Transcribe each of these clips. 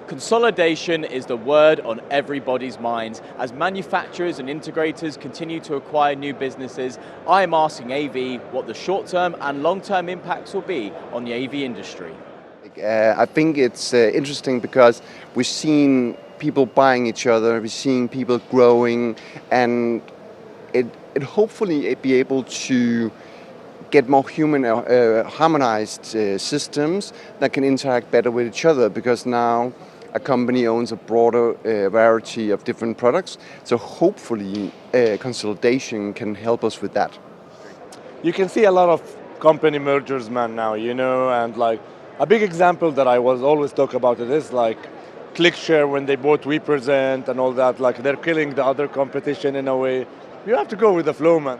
Consolidation is the word on everybody's minds. As manufacturers and integrators continue to acquire new businesses, I am asking AV what the short-term and long-term impacts will be on the AV industry. I think it's interesting because we've seen people buying each other, we're seeing people growing, and it hopefully be able to get more human harmonized systems that can interact better with each other, because now a company owns a broader variety of different products. So hopefully consolidation can help us with that. You can see a lot of company mergers, man, now, and like a big example that I was always talk about it is like ClickShare when they bought WePresent and all that, like they're killing the other competition in a way. You have to go with the flow, man.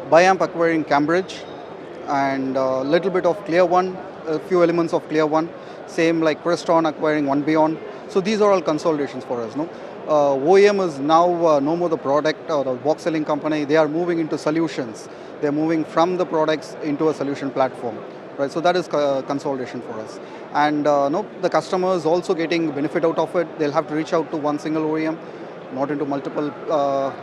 Byamp acquiring Cambridge and a little bit of ClearOne, a few elements of ClearOne. Same like Crestron acquiring One Beyond. So these are all consolidations for us. No? OEM is now no more the product or the box selling company. They are moving into solutions. They're moving from the products into a solution platform. Right? So that is consolidation for us. And the customer is also getting benefit out of it. They'll have to reach out to one single OEM, not into multiple,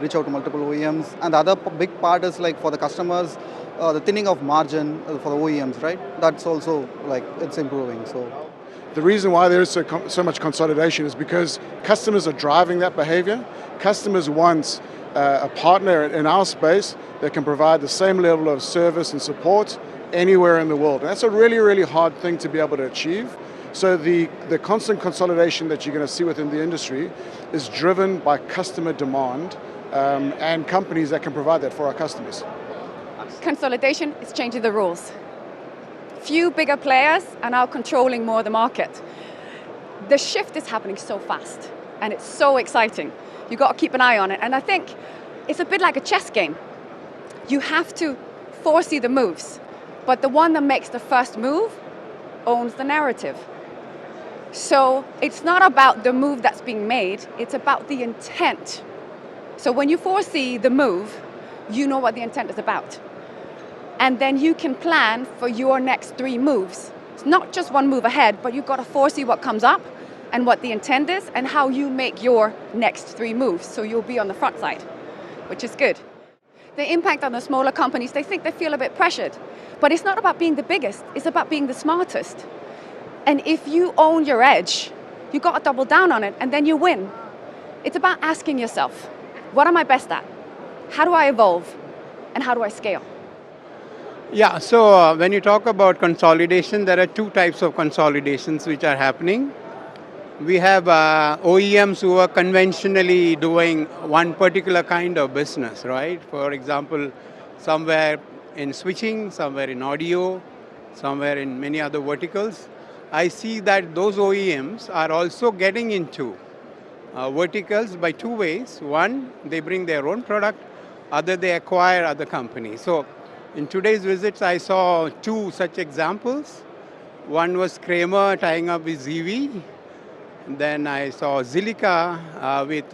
reach out to multiple OEMs. And the other big part is like for the customers, the thinning of margin for the OEMs, right? That's also like it's improving. So the reason why there is so much consolidation is because customers are driving that behavior. Customers want a partner in our space that can provide the same level of service and support anywhere in the world. And that's a really, really hard thing to be able to achieve. So the constant consolidation that you're going to see within the industry is driven by customer demand and companies that can provide that for our customers. Consolidation is changing the rules. Few bigger players are now controlling more of the market. The shift is happening so fast and it's so exciting. You've got to keep an eye on it. And I think it's a bit like a chess game. You have to foresee the moves, but the one that makes the first move owns the narrative. So it's not about the move that's being made, it's about the intent. So when you foresee the move, you know what the intent is about. And then you can plan for your next 3 moves. It's not just one move ahead, but you've got to foresee what comes up and what the intent is and how you make your next 3 moves. So you'll be on the front side, which is good. The impact on the smaller companies, they think they feel a bit pressured. But it's not about being the biggest, it's about being the smartest. And if you own your edge, you've got to double down on it and then you win. It's about asking yourself, what am I best at? How do I evolve? And how do I scale? Yeah, so when you talk about consolidation, there are 2 types of consolidations which are happening. We have OEMs who are conventionally doing one particular kind of business, right? For example, somewhere in switching, somewhere in audio, somewhere in many other verticals. I see that those OEMs are also getting into verticals by 2 ways. One, they bring their own product. Other, they acquire other companies. So in today's visits, I saw 2 such examples. One was Kramer tying up with ZV. Then I saw Zilica with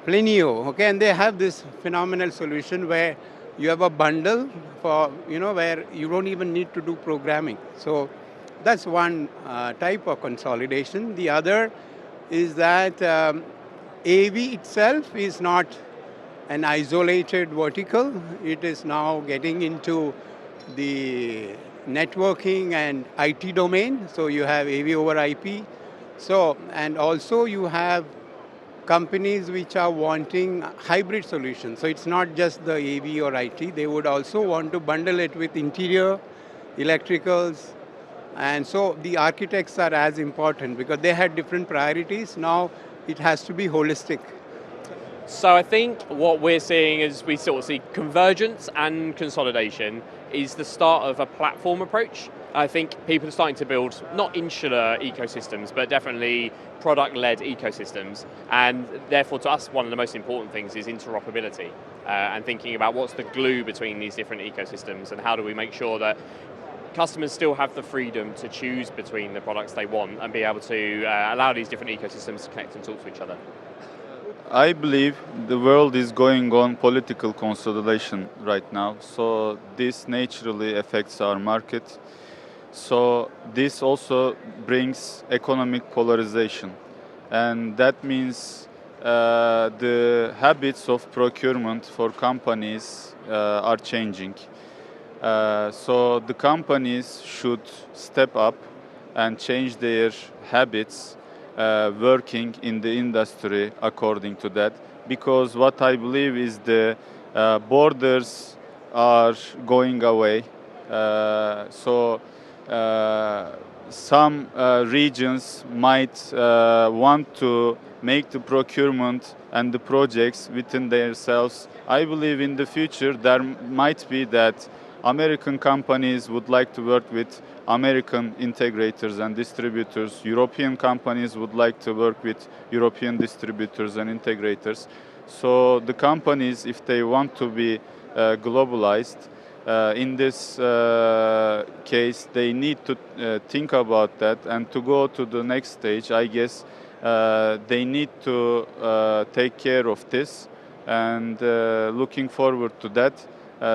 Plinio. Okay, and they have this phenomenal solution where you have a bundle for, where you don't even need to do programming. So that's one type of consolidation. The other is that AV itself is not an isolated vertical. It is now getting into the networking and IT domain. So you have AV over IP. So, and also you have companies which are wanting hybrid solutions. So it's not just the AV or IT. They would also want to bundle it with interior, electricals. And so the architects are as important because they had different priorities. Now it has to be holistic. So I think what we're seeing is we sort of see convergence and consolidation is the start of a platform approach. I think people are starting to build not insular ecosystems, but definitely product-led ecosystems. And therefore, to us, one of the most important things is interoperability and thinking about what's the glue between these different ecosystems and how do we make sure that customers still have the freedom to choose between the products they want and be able to allow these different ecosystems to connect and talk to each other. I believe the world is going on political consolidation right now, so this naturally affects our market. So this also brings economic polarization, and that means the habits of procurement for companies are changing. So the companies should step up and change their habits working in the industry according to that. Because what I believe is the borders are going away. So some regions might want to make the procurement and the projects within themselves. I believe in the future there might be that American companies would like to work with American integrators and distributors. European companies would like to work with European distributors and integrators. So the companies, if they want to be globalized, in this case, they need to think about that, and to go to the next stage, I guess they need to take care of this, and looking forward to that,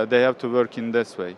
they have to work in this way.